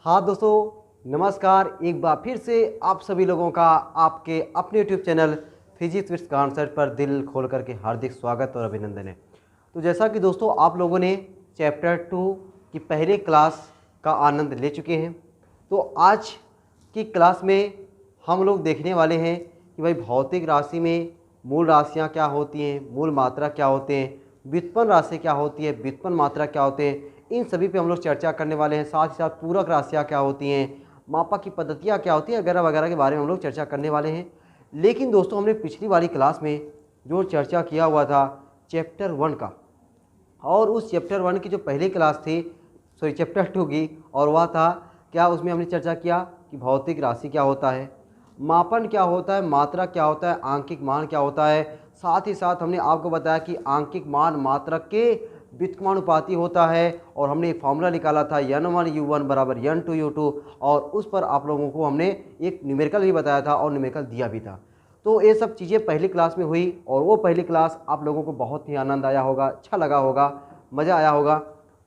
हाँ दोस्तों, नमस्कार। एक बार फिर से आप सभी लोगों का आपके अपने YouTube channel physics with concept पर दिल खोल करके हार्दिक स्वागत और अभिनंदन है। तो जैसा कि दोस्तों आप लोगों ने चैप्टर 2 की पहले क्लास का आनंद ले चुके हैं, तो आज की क्लास में हम लोग देखने वाले हैं कि भाई भौतिक राशि में मूल राशियाँ क्या होती हैं, मूल मात्रा क्या होते हैं, व्युत्पन्न राशि क्या होती है, व्युत्पन्न मात्रा क्या होते हैं, इन सभी पे हम लोग चर्चा करने वाले हैं। साथ ही साथ पूरक राशियाँ क्या होती हैं, मापा की पद्धतियाँ क्या होती हैं, वगैरह वगैरह के बारे में हम लोग चर्चा करने वाले हैं। लेकिन दोस्तों हमने पिछली वाली क्लास में जो चर्चा किया हुआ था चैप्टर 1 का, और उस चैप्टर 1 की जो पहली क्लास थी, सॉरी चैप्टर 2 की, और वह था क्या, उसमें हमने चर्चा किया कि भौतिक राशि क्या होता है, मापन क्या होता है, मात्रा क्या होता है, आंकिक मान क्या होता है। साथ ही साथ हमने आपको बताया कि आंकिक मान मात्रक के व्युत्क्रमानुपाती होता है, और हमने एक फॉर्मूला निकाला था n1u1 बराबर n2u2, और उस पर आप लोगों को हमने एक न्यूमेरिकल भी बताया था और न्यूमेरिकल दिया भी था। तो ये सब चीज़ें पहली क्लास में हुई, और वो पहली क्लास आप लोगों को बहुत ही आनंद आया होगा, अच्छा लगा होगा, मज़ा आया होगा।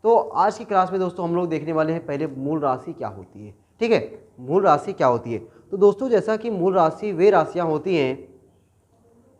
तो आज की क्लास में दोस्तों हम लोग देखने वाले हैं पहले मूल राशि क्या होती है। ठीक है, मूल राशि क्या होती है। तो दोस्तों जैसा कि मूल राशि वे राशियाँ होती हैं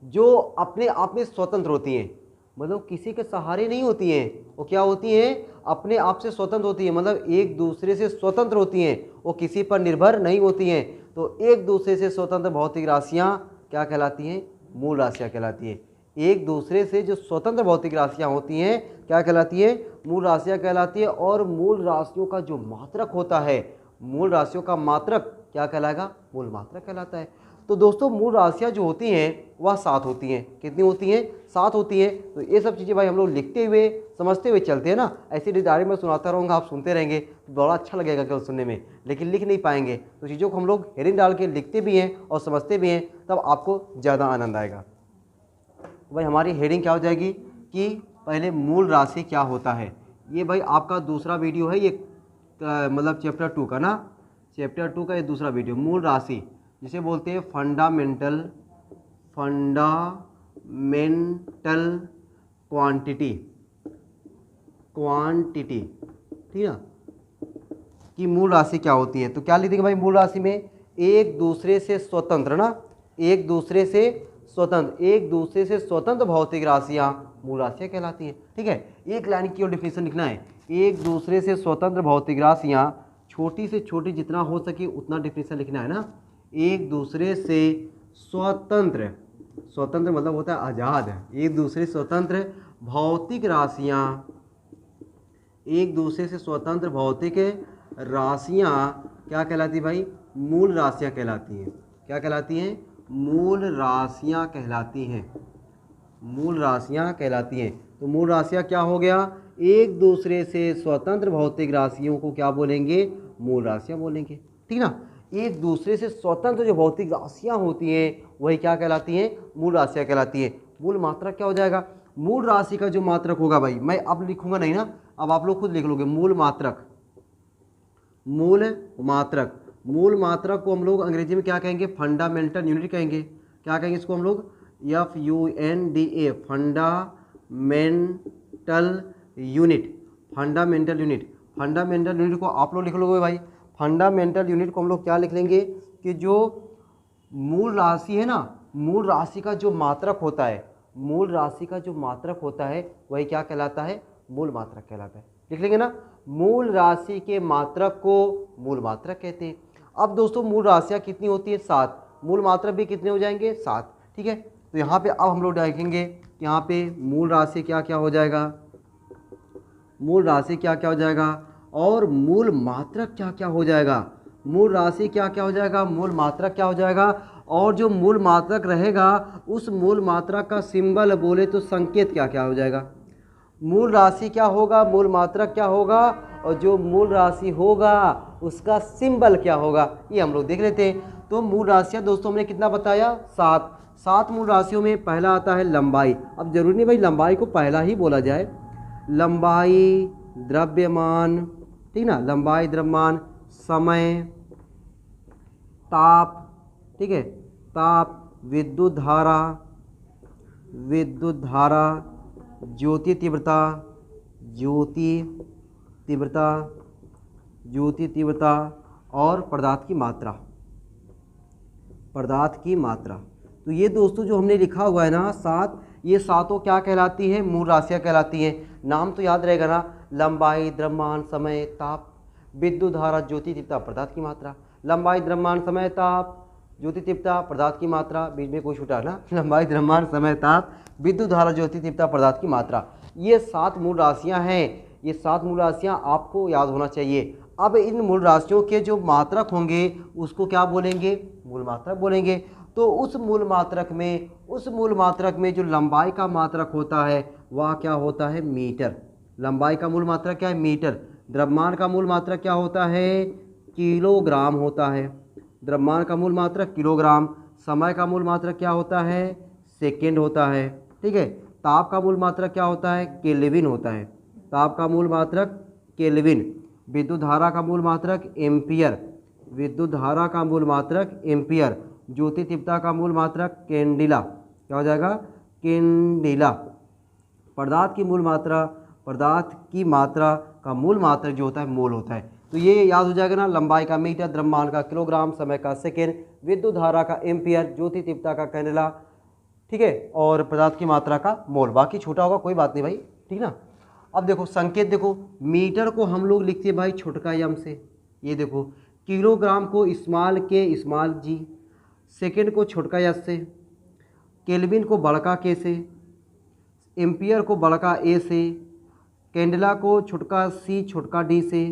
जो अपने आप में स्वतंत्र होती हैं, मतलब किसी के सहारे नहीं होती हैं। वो क्या होती हैं, अपने आप से स्वतंत्र होती हैं, मतलब एक दूसरे से स्वतंत्र होती हैं, वो किसी पर निर्भर नहीं होती हैं। तो एक दूसरे से स्वतंत्र भौतिक राशियाँ क्या कहलाती हैं, मूल राशियाँ कहलाती हैं। एक दूसरे से जो स्वतंत्र भौतिक राशियाँ होती हैं क्या कहलाती है, मूल राशियाँ कहलाती है। और मूल राशियों का जो मात्रक होता है, मूल राशियों का मात्रक क्या कहलाएगा, मूल मात्रक कहलाता है। तो दोस्तों मूल राशियाँ जो होती हैं वह 7 होती हैं। कितनी होती हैं, 7 होती हैं। तो ये सब चीज़ें भाई हम लोग लिखते हुए समझते हुए चलते हैं ना, ऐसी डायरी में सुनाता रहूँगा, आप सुनते रहेंगे तो बड़ा अच्छा लगेगा केवल सुनने में, लेकिन लिख नहीं पाएंगे। तो चीज़ों को हम लोग हेडिंग डाल के लिखते भी हैं और समझते भी हैं, तब आपको ज़्यादा आनंद आएगा। तो भाई हमारी हेडिंग क्या हो जाएगी कि पहले मूल राशि क्या होता है। ये भाई आपका दूसरा वीडियो है, ये मतलब चैप्टर 2 का ना, चैप्टर 2 का ये दूसरा वीडियो, मूल राशि जिसे बोलते हैं फंडामेंटल क्वांटिटी, ठीक है ना, कि मूल राशि क्या होती है। तो क्या लिख देंगे भाई, मूल राशि में एक दूसरे से स्वतंत्र ना, एक दूसरे से स्वतंत्र भौतिक राशियाँ मूल राशियाँ कहलाती हैं। ठीक है, एक लाइन की और डिफिनेशन लिखना है, एक दूसरे से स्वतंत्र भौतिक राशियाँ, छोटी से छोटी जितना हो सके उतना डिफिनेशन लिखना है ना। एक दूसरे से स्वतंत्र मतलब होता है आज़ाद, एक दूसरे से स्वतंत्र भौतिक राशियाँ, एक दूसरे से स्वतंत्र भौतिक राशियाँ क्या कहलाती भाई, मूल राशियाँ कहलाती हैं। क्या कहलाती हैं, मूल राशियाँ कहलाती हैं, मूल राशियाँ कहलाती हैं। तो मूल राशियाँ क्या हो गया, एक दूसरे से स्वतंत्र भौतिक राशियों को क्या बोलेंगे, मूल राशियाँ बोलेंगे। ठीक ना, एक दूसरे से स्वतंत्र जो भौतिक राशियाँ होती हैं वही क्या कहलाती हैं, मूल राशियाँ कहलाती हैं। मूल मात्रक क्या हो जाएगा, मूल राशि का जो मात्रक होगा भाई, मैं अब लिखूंगा नहीं ना, अब आप लोग खुद लिख लोगे। मूल मात्रक मूल मात्रक को हम लोग अंग्रेजी में क्या कहेंगे, फंडामेंटल यूनिट कहेंगे। क्या कहेंगे इसको हम लोग, FUNDA, fundamental unit. Fundamental unit को आप लोग लिख लोगे भाई। फंडामेंटल यूनिट को हम लोग क्या लिख लेंगे कि जो मूल राशि है ना, मूल राशि का जो मात्रक होता है, मूल राशि का जो मात्रक होता है वही क्या कहलाता है, मूल मात्रक कहलाता है। लिख लेंगे ना, मूल राशि के मात्रक को मूल मात्रक कहते हैं। अब दोस्तों मूल राशियाँ कितनी होती है, 7, मूल मात्रक भी कितने हो जाएंगे, 7। ठीक है, तो यहाँ पे अब हम लोग देखेंगे कि यहाँ पे मूल राशि क्या क्या हो जाएगा, मूल राशि क्या क्या हो जाएगा, और मूल मात्रक क्या क्या हो जाएगा। मूल राशि क्या क्या हो जाएगा, मूल मात्रक क्या हो जाएगा, और जो मूल मात्रक रहेगा उस मूल मात्रक का सिंबल बोले तो संकेत क्या क्या हो जाएगा। मूल राशि क्या होगा, मूल मात्रक क्या होगा, और जो मूल राशि होगा उसका सिंबल क्या होगा, ये हम लोग देख लेते हैं। तो मूल राशियाँ दोस्तों हमने कितना बताया, 7 मूल राशियों में पहला आता है लंबाई। अब जरूरी नहीं भाई लंबाई को पहला ही बोला जाए, लंबाई, द्रव्यमान, ठीक ना, लंबाई, द्रव्यमान, समय, ताप, ठीक है, ताप, विद्युत धारा, ज्योति तीव्रता, ज्योति तीव्रता और पदार्थ की मात्रा, पदार्थ की मात्रा। तो ये दोस्तों जो हमने लिखा हुआ है ना 7, ये सातों क्या कहलाती हैं? मूल राशियाँ कहलाती हैं। नाम तो याद रहेगा ना, लंबाई, द्रव्यमान, समय, ताप, विद्युत धारा, ज्योति तीव्रता, पदार्थ की मात्रा। लंबाई, द्रव्यमान, समय, ताप, ज्योति तीव्रता, पदार्थ की मात्रा, बीच में कोई छूटा ना, लंबाई, द्रव्यमान, समय, ताप, विद्युत धारा, ज्योति तीव्रता, पदार्थ की मात्रा। ये 7 मूल राशियाँ हैं। ये 7 मूल राशियाँ आपको याद होना चाहिए। अब इन मूल राशियों के जो मात्रक होंगे उसको क्या बोलेंगे? मूल मात्रक बोलेंगे। तो उस मूल मात्रक में जो लंबाई का मात्रक होता है वह क्या होता है? मीटर। लंबाई का मूल मात्रक क्या है? मीटर। द्रव्यमान का मूल मात्रक क्या होता है? किलोग्राम होता है। द्रव्यमान का मूल मात्रक किलोग्राम। समय का मूल मात्रक क्या होता है? सेकेंड होता है। ठीक है। ताप का मूल मात्रक क्या होता है? केल्विन होता है। ताप का मूल मात्रक केल्विन। विद्युत धारा का मूल मात्रक एम्पियर। विद्युत धारा का मूल मात्रक एम्पियर। ज्योति तीव्रता का मूल मात्रक कैंडिला। क्या हो जाएगा? कैंडिला। पदार्थ की मात्रा का मूल मात्रक जो होता है मोल होता है। तो ये याद हो जाएगा ना, लंबाई का मीटर, द्रव्यमान का किलोग्राम, समय का सेकेंड, विद्युत धारा का एम्पियर, ज्योति तीव्रता का कैंडिला, ठीक है, और पदार्थ की मात्रा का मोल। बाकी छोटा होगा कोई बात नहीं भाई, ठीक ना। अब देखो संकेत, देखो मीटर को हम लोग लिखते हैं भाई छोटका यम से। ये देखो किलोग्राम को स्मॉल के, स्मॉल जी, सेकेंड को छोटका यस से, केल्विन को बड़का के से, एम्पियर को बड़का ए से, कैंडिला को छोटका सी, छोटका डी से,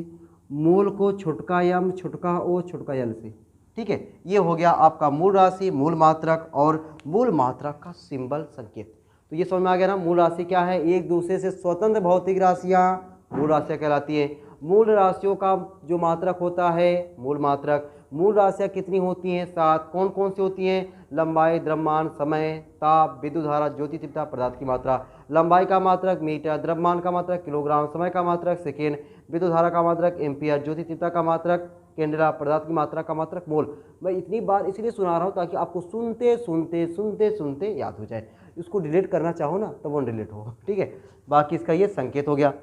मोल को छोटका यम, छोटका ओ, छोटका यल से। ठीक है, ये हो गया आपका मूल राशि, मूल मात्रक और मूल मात्रक का सिंबल, संकेत। तो ये समझ में आ गया ना, मूल राशि क्या है? एक दूसरे से स्वतंत्र भौतिक राशियाँ मूल राशियाँ कहलाती है। मूल राशियों का जो मात्रक होता है मूल मात्रक। मूल राशियाँ कितनी होती हैं? 7। कौन कौन सी होती हैं? लंबाई, द्रव्यमान, समय, ताप, विद्युत धारा, ज्योति तीव्रता, पदार्थ की मात्रा। लंबाई का मात्रक मीटर, द्रव्यमान का मात्रक किलोग्राम, समय का मात्रक सेकेंड, विद्युत धारा का मात्रक एम्पियर, ज्योति तीव्रता का मात्रक कैंडिला, पदार्थ की मात्रा का मात्रक मोल। मैं इतनी बार इसलिए सुना रहा हूँ ताकि आपको सुनते सुनते सुनते सुनते याद हो जाए। इसको डिलीट करना चाहो ना तो वो डिलीट हो, ठीक है। बाकी इसका ये संकेत हो गया।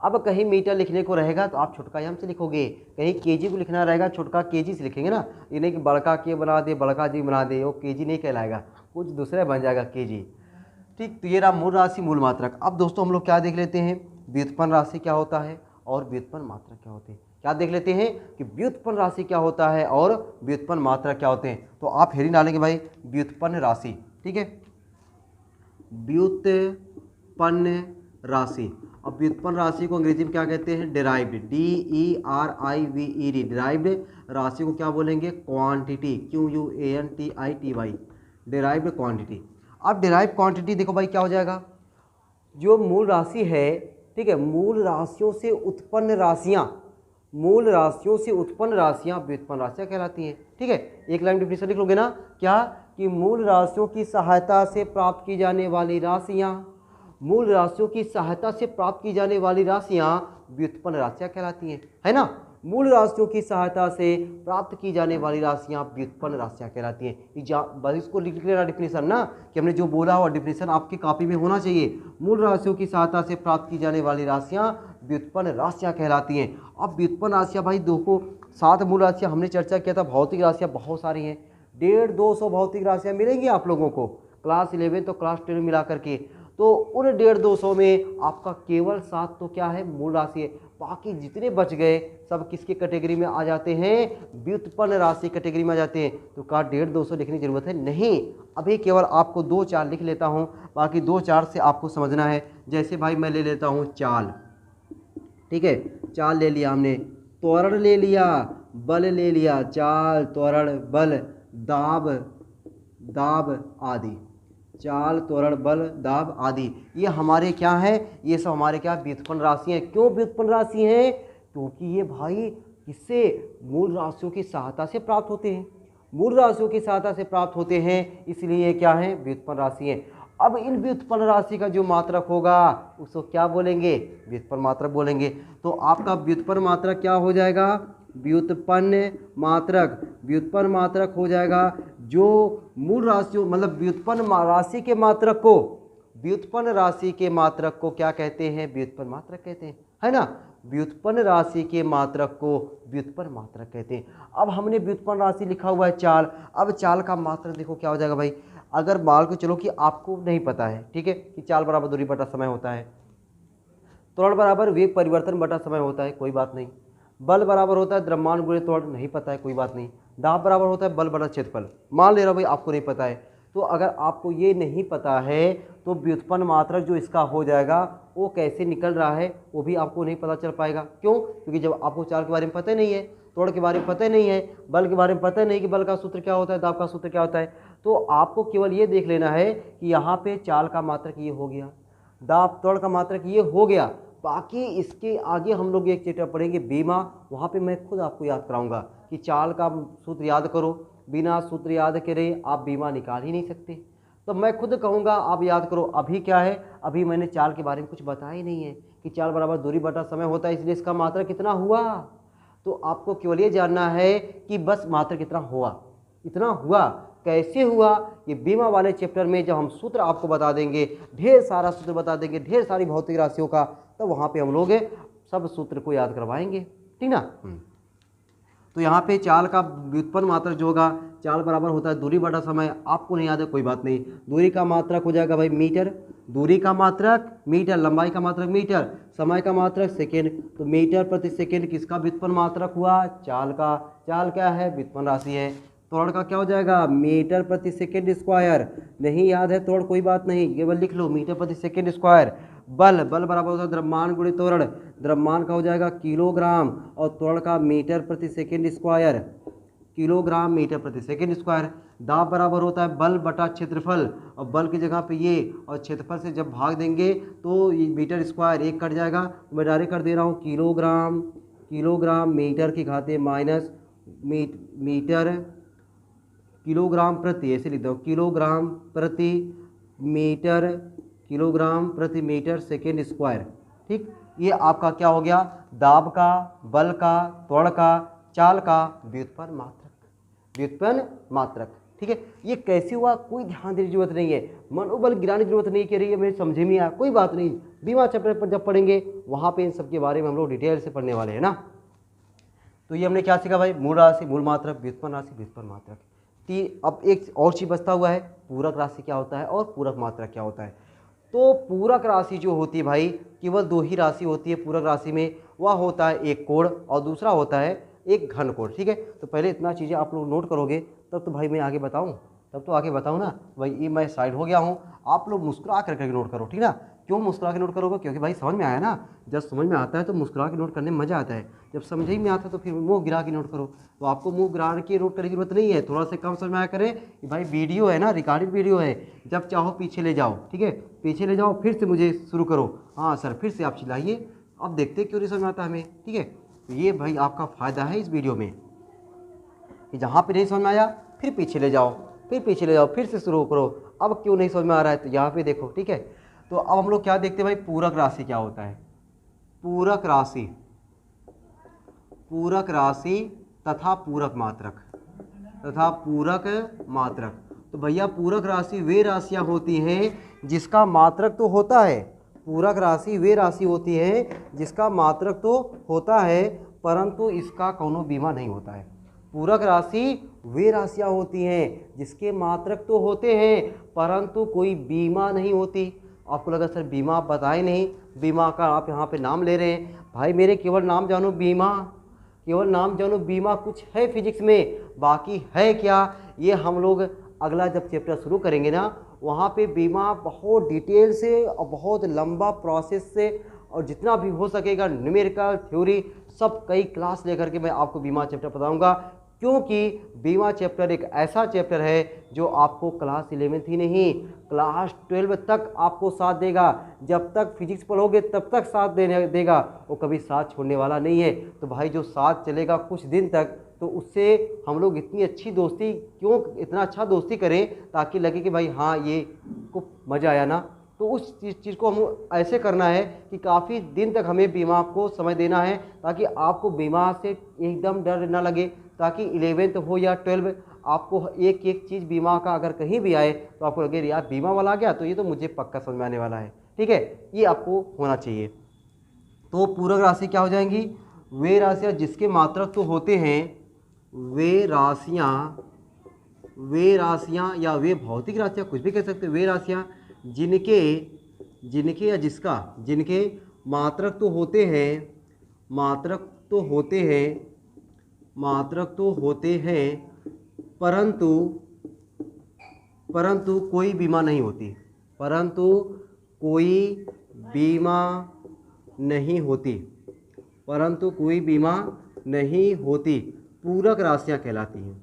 अब कहीं मीटर लिखने को रहेगा तो आप छोटका यम से लिखोगे, कहीं केजी को लिखना रहेगा छोटका केजी से लिखेंगे ना। ये नहीं कि बड़का के बना दे, बड़का जी बना दे, वो केजी नहीं कहलाएगा, कुछ दूसरा बन जाएगा केजी। ठीक, तो ये रहा मूल राशि, मूल मात्रक। अब दोस्तों हम लोग क्या देख लेते हैं? व्युत्पन्न राशि क्या होता है और व्युत्पन्न मात्रक क्या होते हैं। क्या देख लेते हैं कि व्युत्पन्न राशि क्या होता है और व्युत्पन्न मात्रक क्या होते हैं। तो आप हेडिंग डालेंगे भाई व्युत्पन्न राशि, ठीक है, व्युत्पन्न राशि। अब व्युत्पन्न राशि को अंग्रेजी में क्या कहते हैं? Derived, DERIVED। डिराइव्ड राशि को क्या बोलेंगे? Quantity, QUANTITY, derived quantity. अब डिराइव्ड क्वांटिटी देखो भाई क्या हो जाएगा? जो मूल राशि है, ठीक है, मूल राशियों से उत्पन्न राशियाँ, मूल राशियों से उत्पन्न राशियाँ व्युत्पन्न राशियाँ कहलाती हैं। ठीक है, एक लाइन डिफिनेशन लिख लोगे ना, क्या कि मूल राशियों की सहायता से प्राप्त की जाने वाली राशियाँ, मूल राशियों की सहायता से प्राप्त की जाने वाली राशियाँ व्युत्पन्न राशियाँ कहलाती हैं, है ना। मूल राशियों की सहायता से प्राप्त की जाने वाली राशियाँ व्युत्पन्न राशियाँ कहलाती हैं। बस इसको लिख लेना डिफिनेशन ना, कि हमने जो बोला हुआ डिफिनेशन आपकी कॉपी में होना चाहिए। मूल राशियों की सहायता से प्राप्त की जाने वाली राशियाँ व्युत्पन्न राशियाँ कहलाती हैं। अब व्युत्पन्न राशियाँ भाई देखो 7 मूल राशियाँ हमने चर्चा किया था, भौतिक राशियाँ बहुत सारी हैं, 150-200 भौतिक राशियाँ मिलेंगी आप लोगों को क्लास 11 तो क्लास 10 मिला करके। तो उन 150-200 में आपका केवल 7 तो क्या है? मूल राशि है। बाकी जितने बच गए सब किसके कैटेगरी में आ जाते हैं? व्युत्पन्न राशि कैटेगरी में आ जाते हैं। तो का 150-200 लिखने की जरूरत है नहीं, अभी केवल आपको 2-4 लिख लेता हूँ, बाकी 2-4 से आपको समझना है। जैसे भाई मैं ले लेता हूँ चाल, ठीक है, चाल ले लिया हमने, त्वरण ले लिया, बल ले लिया, चाल, त्वरण, बल, दाब, दाब आदि, चाल, त्वरण, बल, दाब आदि, ये हमारे क्या है? ये सब हमारे क्या? व्युत्पन्न राशि हैं। क्यों व्युत्पन्न राशि हैं? क्योंकि ये भाई किससे? मूल राशियों की सहायता से प्राप्त होते हैं, मूल राशियों की सहायता से प्राप्त होते हैं, इसलिए ये क्या है? व्युत्पन्न राशि हैं। अब इन व्युत्पन्न राशि का जो मात्रक होगा उसको क्या बोलेंगे? व्युत्पन्न मात्रक बोलेंगे। तो आपका व्युत्पन्न मात्रक क्या हो जाएगा? व्युत्पन्न मात्रक, व्युत्पन्न मात्रक हो जाएगा जो मूल राशियों, मतलब व्युत्पन्न राशि के मात्रक को, व्युत्पन्न राशि के मात्रक को क्या कहते हैं? व्युत्पन्न मात्रक कहते हैं, है ना। व्युत्पन्न राशि के मात्रक को व्युत्पन्न मात्रक कहते हैं। अब हमने व्युत्पन्न राशि लिखा हुआ है चाल, अब चाल का मात्रक देखो क्या हो जाएगा भाई। अगर मान के चलो कि आपको नहीं पता है, ठीक है, कि चाल बराबर दूरी बटा समय होता है, त्वरण बराबर वेग परिवर्तन बटा समय होता है, कोई बात नहीं। बल बराबर होता है द्रव्यमान गुणे त्वरण, नहीं पता है, कोई बात नहीं। दाब बराबर होता है बल बटा क्षेत्रफल, मान ले रहा हूँ भाई आपको नहीं पता है। तो अगर आपको ये नहीं पता है तो व्युत्पन्न मात्रक जो इसका हो जाएगा वो कैसे निकल रहा है वो भी आपको नहीं पता चल पाएगा। क्यों? क्योंकि जब आपको चाल के बारे में पता नहीं है, त्वरण के बारे में पता नहीं है, बल के बारे में पता नहीं कि बल का सूत्र क्या होता है, दाब का सूत्र क्या होता है, तो आपको केवल ये देख लेना है कि यहाँ पे चाल का मात्रक ये हो गया, दाब त्वरण का मात्रक ये हो गया। बाकी इसके आगे हम लोग एक चैप्टर पढ़ेंगे बीमा, वहाँ पे मैं खुद आपको याद कराऊंगा कि चाल का सूत्र याद करो, बिना सूत्र याद करे आप बीमा निकाल ही नहीं सकते। तो मैं खुद कहूँगा आप याद करो। अभी क्या है, अभी मैंने चाल के बारे में कुछ बताया ही नहीं है कि चाल बराबर दूरी बटा समय होता है, इसलिए इसका मात्रक कितना हुआ। तो आपको केवल ये जानना है कि बस मात्रक कितना हुआ, इतना हुआ। कैसे हुआ ये बीमा वाले चैप्टर में जब हम सूत्र आपको बता देंगे, ढेर सारा सूत्र बता देंगे, ढेर सारी भौतिक राशियों का, तो वहाँ पे हम लोग सब सूत्र को याद करवाएंगे, ठीक ना। तो यहाँ पे चाल का व्युत्पन्न मात्रक जो होगा, चाल बराबर होता है दूरी बटा समय, आपको नहीं याद है कोई बात नहीं। दूरी का मात्रक हो जाएगा भाई मीटर, दूरी का मात्रक मीटर, लंबाई का मात्रक मीटर, समय का मात्रक सेकेंड। तो मीटर प्रति सेकेंड किसका व्युत्पन्न मात्रक हुआ, चाल का। चाल क्या है, व्युत्पन्न राशि है। त्वरण का क्या हो जाएगा, मीटर प्रति सेकेंड स्क्वायर। नहीं याद है त्वरण, कोई बात नहीं, केवल लिख लो मीटर प्रति सेकेंड स्क्वायर। बल, बल बराबर होता है द्रव्यमान गुणित त्वरण, द्रव्यमान का हो जाएगा किलोग्राम और त्वरण का मीटर प्रति सेकेंड स्क्वायर, किलोग्राम मीटर प्रति सेकेंड स्क्वायर। दाब बराबर होता है बल बटा क्षेत्रफल, और बल की जगह पे ये और क्षेत्रफल से जब भाग देंगे तो ये मीटर स्क्वायर एक कट जाएगा, तो मैं डायरेक्ट कर दे रहा हूँ किलोग्राम, किलोग्राम मीटर की घाते माइनस मीटर, किलोग्राम प्रति, ऐसे लिख दो किलोग्राम प्रति मीटर, किलोग्राम प्रति मीटर सेकेंड स्क्वायर, ठीक। ये आपका क्या हो गया, दाब का, बल का, त्वरण का, चाल का व्युत्पन्न मात्रक, व्युत्पन्न मात्रक, ठीक है। ये कैसे हुआ कोई ध्यान देने की जरूरत नहीं है, मनोबल गिराने की जरूरत नहीं कह रही है, मेरे समझे में आया, कोई बात नहीं। बीमा चैप्टर पर जब पढ़ेंगे वहाँ पे इन सब के बारे में हम लोग डिटेल से पढ़ने वाले हैं ना। तो ये हमने क्या सीखा भाई, मूल राशि, मूल मात्रक, व्युत्पन्न राशि, व्युत्पन्न मात्रक। अब एक और चीज़ बचता हुआ है, पूरक राशि क्या होता है और पूरक मात्रक क्या होता है। तो पूरक राशि जो होती है भाई, केवल दो ही राशि होती है पूरक राशि में, वह होता है एक कोण और दूसरा होता है एक घन कोण, ठीक है। तो पहले इतना चीज़ें आप लोग नोट करोगे तब तो भाई मैं आगे बताऊँ, तब तो आगे बताऊँ ना भाई। ये मैं साइड हो गया हूँ, आप लोग मुस्कुरा करके नोट करो, ठीक ना। क्यों मुस्कुरा के नोट करोगे, क्योंकि भाई समझ में आया ना, जब समझ में आता है तो मुस्कुरा के नोट करने में मज़ा आता है, जब समझ ही में आता है तो फिर मुंह गिरा के नोट करो। तो आपको मुंह गिरा के नोट करने की जरूरत नहीं है, थोड़ा सा कम समझ में आया करें कि भाई वीडियो है ना, रिकॉर्डेड वीडियो है, जब चाहो पीछे ले जाओ, ठीक है, पीछे ले जाओ, फिर से मुझे शुरू करो। हाँ सर, फिर से आप चिल्लाइए, अब देखते क्यों नहीं समझ में आता हमें, ठीक है। तो ये भाई आपका फ़ायदा है इस वीडियो में कि जहाँ पे नहीं समझ में आया फिर पीछे ले जाओ, फिर पीछे ले जाओ, फिर से शुरू करो। अब क्यों नहीं समझ में आ रहा है तो यहाँ पे देखो, ठीक है। तो अब हम लोग क्या देखते हैं भाई, पूरक राशि क्या होता है। पूरक राशि, पूरक राशि तथा पूरक मात्रक, तथा पूरक मात्रक। तो भैया पूरक राशि वे राशियाँ होती हैं जिसका मात्रक तो होता है, पूरक राशि वे राशि होती है जिसका मात्रक तो होता है परंतु इसका कोनो बीमा नहीं होता है। पूरक राशि वे राशियाँ होती हैं जिसके मात्रक तो होते हैं परंतु कोई बीमा नहीं होती। आपको लगा सर बीमा आप बताए नहीं, बीमा का आप यहाँ पे नाम ले रहे हैं। भाई मेरे केवल नाम जानो बीमा, केवल नाम जानो बीमा कुछ है फिजिक्स में, बाकी है क्या ये हम लोग अगला जब चैप्टर शुरू करेंगे ना, वहाँ पे बीमा बहुत डिटेल से और बहुत लंबा प्रोसेस से और जितना भी हो सकेगा न्यूमेरिकल थ्योरी सब कई क्लास लेकर के मैं आपको बीमा चैप्टर बताऊँगा। क्योंकि बीमा चैप्टर एक ऐसा चैप्टर है जो आपको क्लास 11th ही नहीं क्लास 12 तक आपको साथ देगा। जब तक फिजिक्स पढ़ोगे तब तक साथ देगा, वो कभी साथ छोड़ने वाला नहीं है। तो भाई जो साथ चलेगा कुछ दिन तक, तो उससे हम लोग इतनी अच्छी दोस्ती क्यों, इतना अच्छा दोस्ती करें ताकि लगे कि भाई हाँ ये को मज़ा आया ना। तो उस चीज़ को हम ऐसे करना है कि काफ़ी दिन तक हमें बीमा को समय देना है ताकि आपको बीमा से एकदम डर ना लगे, ताकि 11th हो या 12 आपको एक एक चीज़ बीमा का अगर कहीं भी आए तो आपको लगे यार बीमा वाला आ गया तो ये तो मुझे पक्का समझ में आने वाला है, ठीक है। ये आपको होना चाहिए, तो पूरक राशि क्या हो जाएंगी? वे राशियाँ जिसके मात्रक तो होते हैं, वे राशियाँ या वे भौतिक राशियाँ, कुछ भी कह सकते हैं, वे राशियाँ जिनके या जिसका, जिनके मात्रक तो होते हैं, परंतु कोई बीमा नहीं होती, पूरक राशियाँ कहलाती हैं।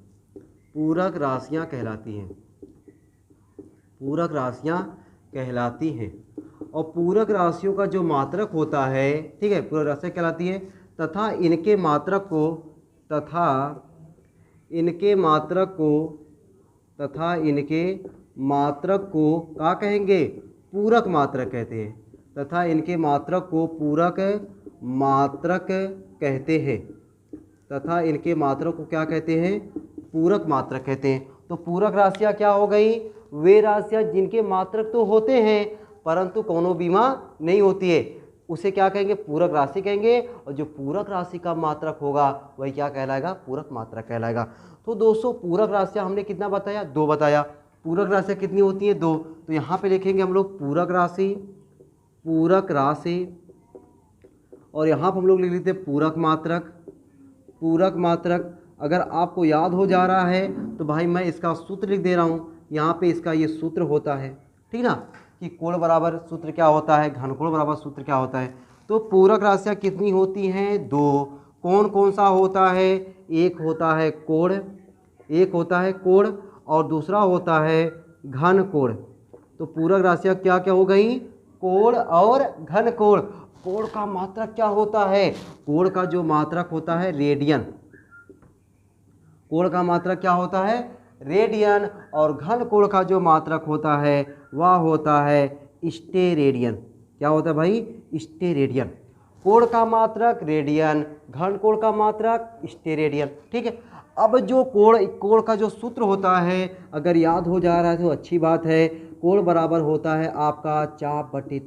और पूरक राशियों का जो मात्रक होता है, ठीक है, पूरक राशियाँ कहलाती है, तथा इनके मात्रक को क्या कहेंगे? पूरक मात्रक कहते हैं। तथा इनके मात्रक को पूरक मात्रक कहते हैं। तथा इनके मात्रक को क्या कहते हैं? पूरक मात्रक कहते हैं। तो पूरक राशियाँ क्या हो गई? वे राशियाँ जिनके मात्रक तो होते हैं परंतु कोनो बीमा नहीं होती है, उसे क्या कहेंगे? पूरक राशि कहेंगे। और जो पूरक राशि का मात्रक होगा वही क्या कहलाएगा? पूरक मात्रक कहलाएगा। तो दोस्तों पूरक राशियाँ हमने कितना बताया? 2 बताया। पूरक राशियाँ कितनी होती हैं? 2। तो यहाँ पे लिखेंगे हम लोग पूरक राशि, और यहाँ पर हम लोग लिख लेते हैं पूरक मात्रक। अगर आपको याद हो जा रहा है तो भाई मैं इसका सूत्र लिख दे रहा हूँ। यहाँ पे इसका ये सूत्र होता है, ठीक ना, कि कोण बराबर सूत्र क्या होता है, घनकोण बराबर सूत्र क्या होता है। तो पूरक राशियाँ कितनी होती हैं? 2। कौन कौन सा होता है? एक होता है कोण और दूसरा होता है घन कोण। तो पूरक राशियाँ क्या क्या हो गई? कोण और घन कोण। कोण का मात्रक क्या होता है? कोण का जो मात्रक होता है रेडियन। कोण का मात्रक क्या होता है? रेडियन। और घन कोण का जो मात्रक होता है वह होता है स्टेरेडियन। क्या होता है भाई? स्टेरेडियन। कोण का मात्रक रेडियन, घन कोण का मात्रक स्टेरेडियन, ठीक है। अब जो कोण का जो सूत्र होता है अगर याद हो जा रहा है तो अच्छी बात है। कोण बराबर होता है आपका चाप बटे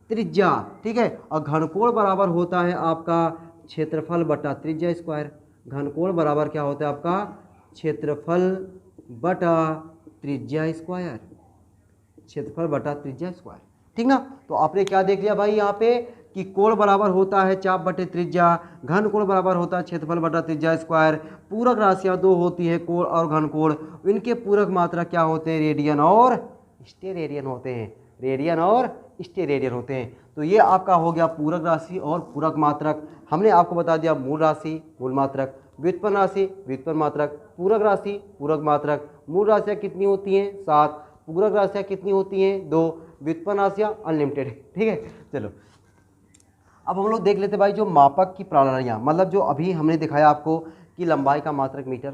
त्रिज्या, ठीक है। और घनकोण बराबर होता है आपका क्षेत्रफल बटा त्रिज्या स्क्वायर। घनकोण बराबर क्या होता है आपका? क्षेत्रफल बटा त्रिज्या स्क्वायर, ठीक ना। तो आपने क्या देख लिया भाई यहाँ पे कि कोण बराबर होता है चाप बटे त्रिज्या, घन कोण बराबर होता है क्षेत्रफल बटा त्रिज्या स्क्वायर। पूरक राशियाँ 2 होती है, कोण और घन कोण। इनके पूरक मात्रक क्या होते हैं? रेडियन और स्टेरेडियन होते हैं। तो ये आपका हो गया पूरक राशि और पूरक मात्रक। हमने आपको बता दिया मूल राशि, मूल मात्रक, व्युत्पन्न राशि, व्युत्पन्न मात्रक, पूरक राशि, पूरक मात्रक। मूल राशियाँ कितनी होती हैं? 7। पूरक राशियाँ कितनी होती हैं? 2। व्युत्पन्न राशियाँ अनलिमिटेड, ठीक है। चलो अब हम लोग देख लेते भाई जो मापक की प्रणालियाँ, मतलब जो अभी हमने दिखाया आपको कि लंबाई का मात्रक मीटर,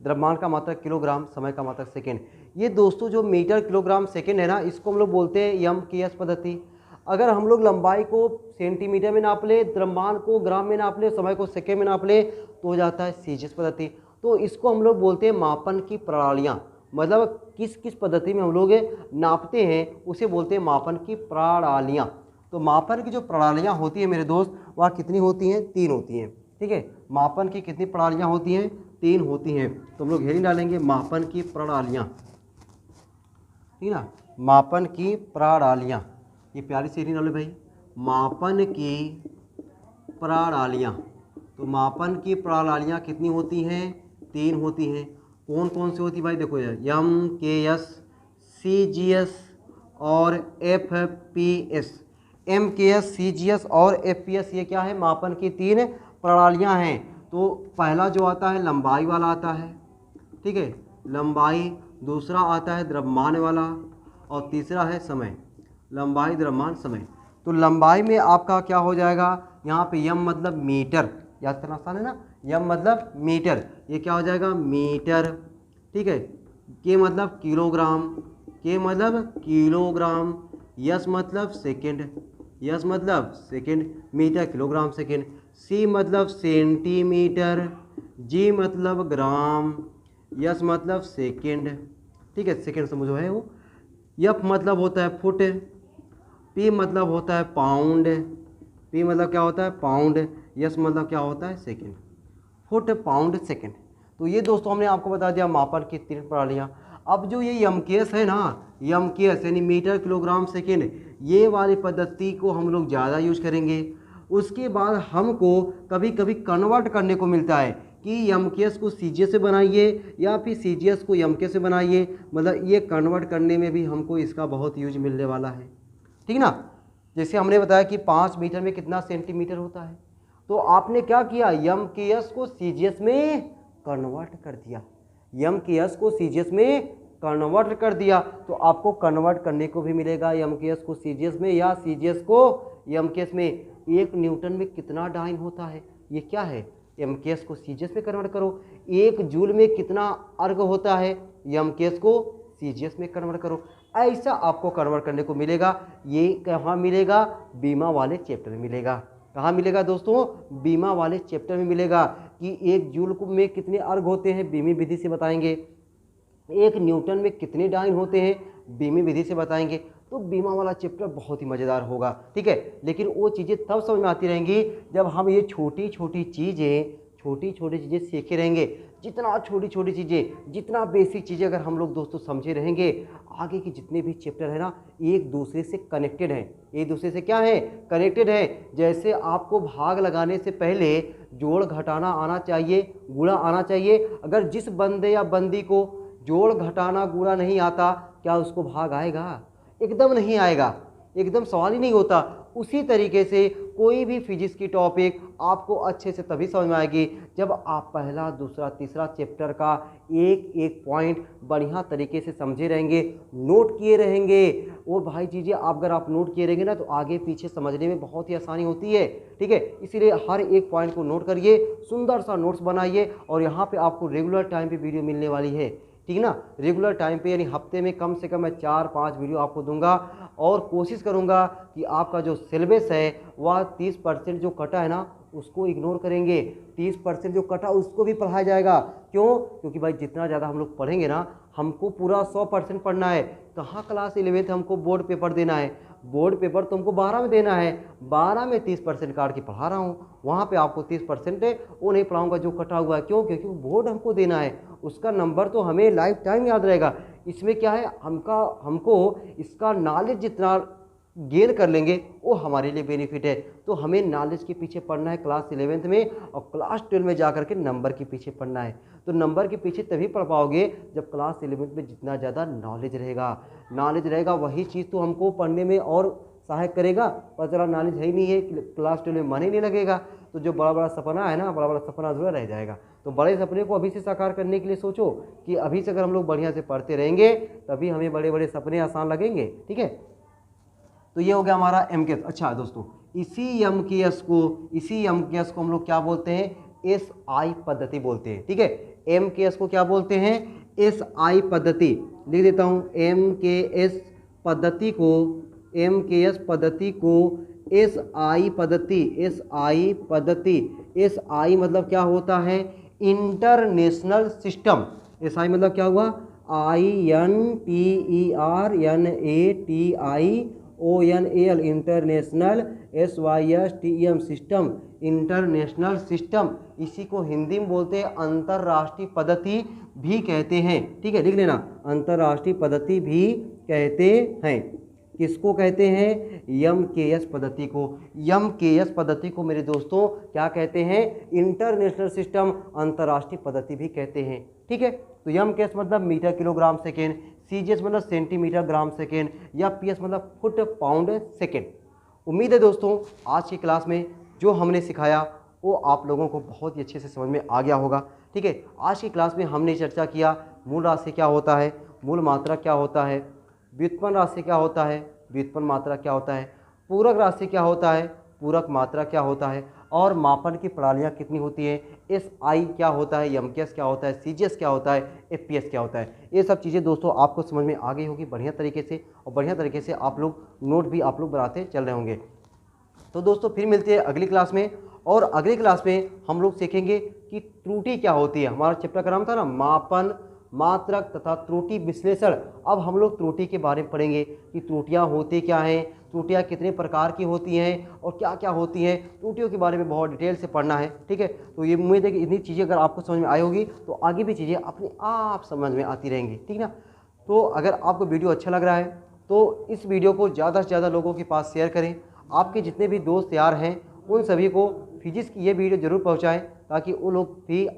द्रव्यमान का मात्रक किलोग्राम, समय का मात्रक सेकेंड। ये दोस्तों जो मीटर किलोग्राम सेकेंड है ना, इसको हम लोग बोलते हैं एम.के.एस पद्धति। अगर हम लोग लंबाई को सेंटीमीटर में नाप ले, द्रव्यमान को ग्राम में नाप ले, समय को सेकेंड में नाप ले तो हो जाता है सी.जी.एस पद्धति। तो इसको हम लोग बोलते हैं मापन की प्रणालियाँ, मतलब किस किस पद्धति में हम लोग नापते हैं उसे बोलते हैं मापन की प्रणालियाँ। तो मापन की जो प्रणालियाँ होती है मेरे दोस्त वह कितनी होती हैं? 3 होती हैं, ठीक है। मापन की कितनी प्रणालियाँ होती हैं? 3 होती हैं। तो हम लोग हेडिंग डालेंगे मापन की प्रणालियाँ, ठीक ना। मापन की प्रणालियाँ, ये प्यारी सी हेडिंग डालो भाई, मापन की प्रणालियाँ। तो मापन की प्रणालियाँ कितनी होती हैं? 3 होती हैं। कौन कौन सी होती भाई? देखो यार, एम.के.एस, सी.जी.एस और एफ.पी.एस। एम.के.एस, सी.जी.एस और एफ.पी.एस ये क्या है? मापन की 3 प्रणालियाँ हैं। तो पहला जो आता है लंबाई वाला आता है, ठीक है, लंबाई। दूसरा आता है द्रव्यमान वाला और तीसरा है समय, लंबाई, द्रव्यमान, समय। तो लंबाई में आपका क्या हो जाएगा? यहाँ पे यम मतलब मीटर, याद करना आसान है ना, यम मतलब मीटर, ये क्या हो जाएगा? मीटर, ठीक है। के मतलब किलोग्राम, यस मतलब सेकेंड, मीटर किलोग्राम सेकेंड। सी मतलब सेंटीमीटर, जी मतलब ग्राम, यस मतलब सेकेंड, ठीक है, सेकेंड समझो है वो। एफ मतलब होता है फुट, पी मतलब होता है पाउंड, पी मतलब क्या होता है पाउंड, यस मतलब क्या होता है सेकेंड, फुट पाउंड सेकेंड। तो ये दोस्तों हमने आपको बता दिया मापन की 3 प्रणालियाँ। अब जो ये यमकेएस है ना, यमकेएस यानी मीटर किलोग्राम सेकेंड, ये वाली पद्धति को हम लोग ज़्यादा यूज करेंगे। उसके बाद हमको कभी कभी कन्वर्ट करने को मिलता है कि यमकेएस को सीजीएस से बनाइए या फिर सीजीएस को यमकेएस से बनाइए, मतलब ये कन्वर्ट करने में भी हमको इसका बहुत यूज मिलने वाला है, ठीक ना। जैसे हमने बताया कि 5 मीटर में कितना सेंटीमीटर होता है, तो आपने क्या किया, यमकेएस को सीजीएस में कन्वर्ट कर दिया, यमकेएस को सीजीएस में कन्वर्ट कर दिया, तो आपको कन्वर्ट करने को भी मिलेगा यमकेएस को सीजीएस में या सीजीएस को यमकेएस में। 1 न्यूटन में कितना डाइन होता है, ये क्या है, यमकेएस को सीजीएस में कन्वर्ट करो। 1 जूल में कितना अर्ग होता है, यमकेएस को सीजीएस में कन्वर्ट करो। ऐसा आपको कन्वर्ट करने को मिलेगा। ये कहाँ मिलेगा, बीमा वाले चैप्टर में मिलेगा। कहाँ मिलेगा दोस्तों, बीमा वाले चैप्टर में मिलेगा कि 1 जूल में कितने अर्ग होते हैं, बीमी विधि से बताएंगे। 1 न्यूटन में कितने डाइन होते हैं, बीमी विधि से बताएंगे। तो बीमा वाला चैप्टर बहुत ही मज़ेदार होगा, ठीक है। लेकिन वो चीज़ें तब समझ में आती रहेंगी जब हम ये छोटी छोटी चीज़ें सीखे रहेंगे। जितना छोटी छोटी चीज़ें, जितना बेसिक चीज़ें अगर हम लोग दोस्तों समझे रहेंगे, आगे के जितने भी चैप्टर है ना, एक दूसरे से कनेक्टेड हैं, एक दूसरे से क्या है, कनेक्टेड है। जैसे आपको भाग लगाने से पहले जोड़ घटाना आना चाहिए, गुणा आना चाहिए। अगर जिस बंदे या बंदी को जोड़ घटाना गुणा नहीं आता, क्या उसको भाग आएगा, एकदम नहीं आएगा, एकदम सवाल ही नहीं होता। उसी तरीके से कोई भी फिजिक्स की टॉपिक आपको अच्छे से तभी समझ में आएगी जब आप पहला, दूसरा, तीसरा चैप्टर का एक एक पॉइंट बढ़िया तरीके से समझे रहेंगे, नोट किए रहेंगे। वो भाई चीज़ें अगर आप नोट किए रहेंगे ना, तो आगे पीछे समझने में बहुत ही आसानी होती है, ठीक है। इसीलिए हर एक पॉइंट को नोट करिए, सुंदर सा नोट्स बनाइए, और यहाँ पर आपको रेगुलर टाइम पर वीडियो मिलने वाली है, ठीक ना। रेगुलर टाइम पे यानी हफ्ते में कम से कम मैं 4-5 वीडियो आपको दूंगा, और कोशिश करूंगा कि आपका जो सिलेबस है वह 30% जो कटा है ना उसको इग्नोर करेंगे, 30% जो कटा उसको भी पढ़ाया जाएगा। क्यों, क्योंकि भाई जितना ज़्यादा हम लोग पढ़ेंगे ना, हमको पूरा 100% पढ़ना है। कहाँ क्लास 11th हमको बोर्ड पेपर देना है, बोर्ड पेपर तुमको 12 में देना है, 12 में 30% काट के पढ़ा रहा हूँ, वहाँ पे आपको 30% है वो नहीं पढ़ाऊँगा जो कटा हुआ है। क्यों, क्योंकि बोर्ड हमको देना है, उसका नंबर तो हमें लाइफ टाइम याद रहेगा। इसमें क्या है, हमको इसका नॉलेज जितना गेन कर लेंगे वो हमारे लिए बेनिफिट है। तो हमें नॉलेज के पीछे पढ़ना है क्लास 11th में, और क्लास 12 में जा कर के नंबर के पीछे पढ़ना है। तो नंबर के पीछे तभी पढ़ पाओगे जब क्लास 11th में जितना ज़्यादा नॉलेज रहेगा वही चीज़ तो हमको पढ़ने में और सहायक करेगा। पर चला नॉलेज है ही नहीं है, क्लास 12 में मन ही नहीं लगेगा, तो जो बड़ा बड़ा सपना है ना, बड़ा बड़ा सपना अधूरा रह जाएगा। तो बड़े सपने को अभी से साकार करने के लिए सोचो कि अभी से अगर हम लोग बढ़िया से पढ़ते रहेंगे तभी हमें बड़े बड़े सपने आसान लगेंगे, ठीक है। तो ये हो गया हमारा एमकेएस। अच्छा दोस्तों, इसी एमकेएस को हम लोग क्या बोलते हैं, एसआई पद्धति बोलते हैं, ठीक है। एमकेएस को क्या बोलते हैं, एसआई पद्धति। लिख देता हूँ, एमकेएस पद्धति को एसआई पद्धति। एसआई मतलब क्या होता है, इंटरनेशनल सिस्टम। एसआई मतलब क्या हुआ, INTERNATIONAL international, SYSTEM system, international system. इसी को हिंदी में बोलते हैं अंतर्राष्ट्रीय पद्धति भी कहते हैं, ठीक है, लिख लेना, अंतर्राष्ट्रीय पद्धति भी कहते हैं। किसको कहते हैं, एमकेएस पद्धति को। एमकेएस पद्धति को मेरे दोस्तों क्या कहते हैं, इंटरनेशनल सिस्टम, अंतर्राष्ट्रीय पद्धति भी कहते हैं, ठीक है। तो एमकेएस मतलब मीटर किलोग्राम सेकेंड, सीजीएस मतलब सेंटीमीटर ग्राम सेकेंड, या पीएस मतलब फुट पाउंड सेकेंड। उम्मीद है दोस्तों आज की क्लास में जो हमने सिखाया वो आप लोगों को बहुत ही अच्छे से समझ में आ गया होगा, ठीक है। आज की क्लास में हमने चर्चा किया मूल राशि क्या होता है, मूल मात्रा क्या होता है, व्युत्पन्न राशि क्या होता है, व्युत्पन्न मात्रा क्या होता है, पूरक राशि क्या होता है, पूरक मात्रा क्या होता है, और मापन की प्रणालियाँ कितनी होती हैं, एसआई क्या होता है, एमकेएस क्या होता है, सीजीएस क्या होता है, एफपीएस क्या होता है। ये सब चीज़ें दोस्तों आपको समझ में आ गई होगी बढ़िया तरीके से, और बढ़िया तरीके से आप लोग नोट भी आप लोग बनाते चल रहे होंगे। तो दोस्तों फिर मिलते हैं अगली क्लास में, और अगली क्लास में हम लोग सीखेंगे कि त्रुटि क्या होती है। हमारा चैप्टर का नाम था ना मापन, मात्रक तथा त्रुटि विश्लेषण। अब हम लोग त्रुटि के बारे में पढ़ेंगे कि त्रुटियां होती क्या हैं, त्रुटियाँ कितने प्रकार की होती हैं और क्या क्या होती हैं, त्रुटियों के बारे में बहुत डिटेल से पढ़ना है। ठीक है, तो ये उम्मीद है कि इतनी चीज़ें अगर आपको समझ में आई होगी तो आगे भी चीज़ें अपने आप समझ में आती रहेंगी। ठीक ना। तो अगर आपको वीडियो अच्छा लग रहा है तो इस वीडियो को ज़्यादा से ज़्यादा लोगों के पास शेयर करें। आपके जितने भी दोस्त यार हैं उन सभी को फिजिक्स की ये वीडियो ज़रूर पहुंचाएं ताकि वो लोग भी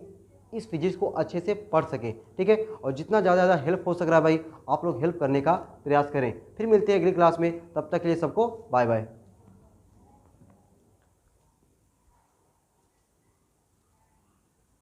इस फिजिक्स को अच्छे से पढ़ सकें। ठीक है, और जितना ज़्यादा हेल्प हो सक रहा है भाई, आप लोग हेल्प करने का प्रयास करें। फिर मिलते हैं अगली क्लास में, तब तक के लिए सबको बाय बाय।